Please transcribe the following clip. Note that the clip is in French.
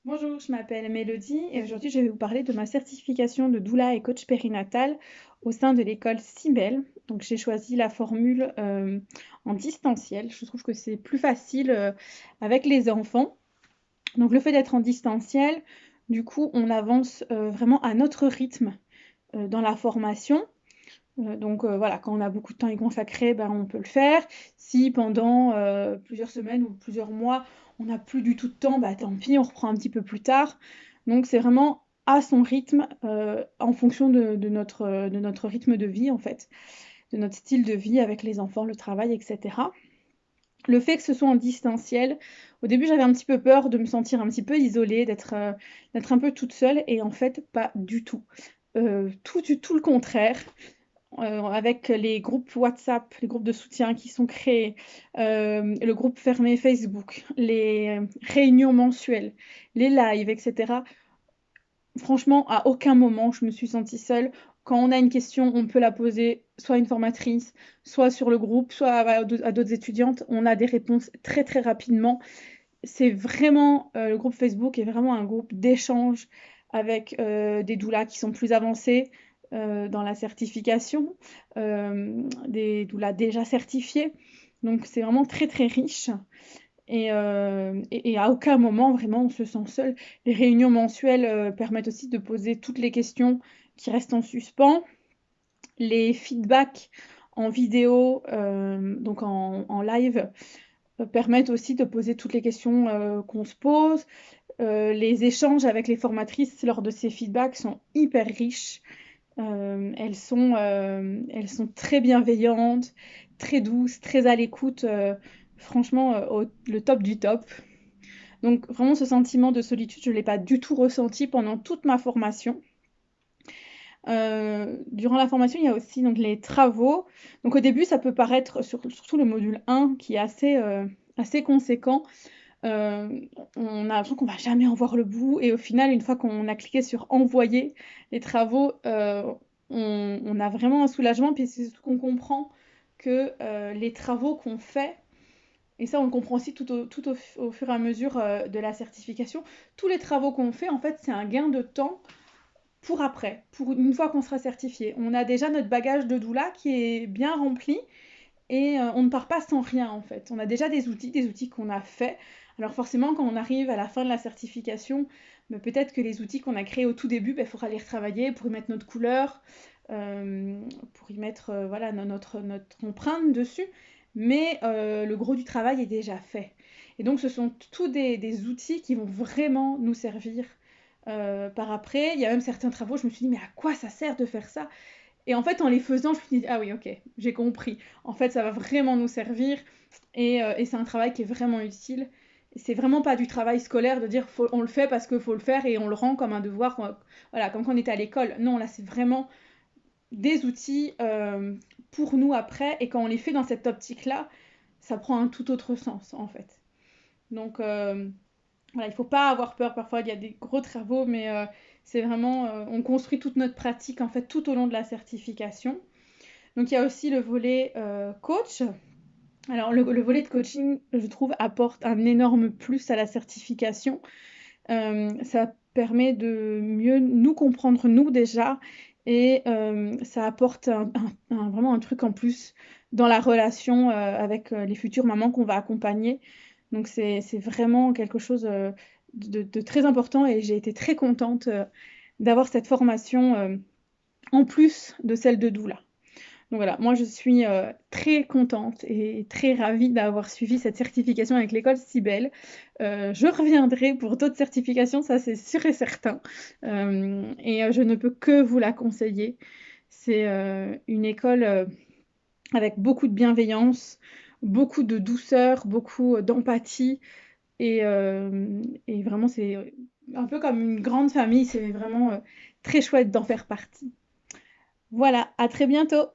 Bonjour, je m'appelle Mélodie et aujourd'hui je vais vous parler de ma certification de doula et coach périnatal au sein de l'école Cybèle. Donc j'ai choisi la formule en distanciel. Je trouve que c'est plus facile avec les enfants. Donc le fait d'être en distanciel, du coup on avance vraiment à notre rythme dans la formation. Voilà, quand on a beaucoup de temps à y consacrer, ben, on peut le faire. Si pendant plusieurs semaines ou plusieurs mois, on n'a plus du tout de temps, bah, tant pis, on reprend un petit peu plus tard. Donc c'est vraiment à son rythme, en fonction de notre rythme de vie, en fait, de notre style de vie avec les enfants, le travail, etc. Le fait que ce soit en distanciel, au début j'avais un petit peu peur de me sentir un petit peu isolée, d'être un peu toute seule, et en fait pas du tout. Tout le contraire. Avec les groupes WhatsApp, les groupes de soutien qui sont créés, le groupe fermé Facebook, les réunions mensuelles, les lives, etc. Franchement, à aucun moment je me suis sentie seule. Quand on a une question, on peut la poser soit à une formatrice, soit sur le groupe, soit à d'autres étudiantes. On a des réponses très très rapidement. C'est vraiment, le groupe Facebook est vraiment un groupe d'échange avec des doulas qui sont plus avancés dans la certification, des doulas déjà certifiés. Donc c'est vraiment très très riche et à aucun moment vraiment on se sent seul. Les réunions mensuelles permettent aussi de poser toutes les questions qui restent en suspens. Les feedbacks en vidéo, donc en live, permettent aussi de poser toutes les questions qu'on se pose. Les échanges avec les formatrices lors de ces feedbacks sont hyper riches. Elles sont très bienveillantes, très douces, très à l'écoute. Franchement, le top du top. Donc vraiment ce sentiment de solitude, je ne l'ai pas du tout ressenti pendant toute ma formation. Durant la formation, il y a aussi donc, les travaux. Donc au début, ça peut paraître, surtout le module 1, qui est assez conséquent, euh, on a l'impression qu'on va jamais en voir le bout. Et au final, une fois qu'on a cliqué sur envoyer les travaux, on a vraiment un soulagement. Puis c'est surtout qu'on comprend que les travaux qu'on fait, et ça on le comprend aussi au fur et à mesure de la certification, tous les travaux qu'on fait, en fait, c'est un gain de temps pour après, pour une fois qu'on sera certifié. On a déjà notre bagage de doula qui est bien rempli et on ne part pas sans rien en fait. On a déjà des outils qu'on a faits. Alors forcément, quand on arrive à la fin de la certification, bah, peut-être que les outils qu'on a créés au tout début, il faudra les retravailler pour y mettre notre couleur, pour y mettre voilà, notre empreinte dessus. Mais le gros du travail est déjà fait. Et donc ce sont tous des outils qui vont vraiment nous servir par après. Il y a même certains travaux, je me suis dit, mais à quoi ça sert de faire ça? Et en fait, en les faisant, je me suis dit, ah oui, ok, j'ai compris. En fait, ça va vraiment nous servir et c'est un travail qui est vraiment utile. C'est vraiment pas du travail scolaire de dire on le fait parce qu'il faut le faire et on le rend comme un devoir, voilà, comme quand on était à l'école. Non, là, c'est vraiment des outils pour nous après et quand on les fait dans cette optique-là, ça prend un tout autre sens en fait. Donc, voilà, il ne faut pas avoir peur. Parfois, il y a des gros travaux, mais c'est vraiment, on construit toute notre pratique en fait tout au long de la certification. Donc il y a aussi le volet coach. Alors le volet de coaching, je trouve, apporte un énorme plus à la certification. Ça permet de mieux nous comprendre nous déjà et ça apporte vraiment un truc en plus dans la relation avec les futures mamans qu'on va accompagner. Donc c'est vraiment quelque chose de très important et j'ai été très contente d'avoir cette formation en plus de celle de doula. Donc voilà, moi je suis très contente et très ravie d'avoir suivi cette certification avec l'école Cybèle. Je reviendrai pour d'autres certifications, ça c'est sûr et certain. Je ne peux que vous la conseiller. C'est une école avec beaucoup de bienveillance, beaucoup de douceur, beaucoup d'empathie. Et vraiment, c'est un peu comme une grande famille. C'est vraiment très chouette d'en faire partie. Voilà, à très bientôt!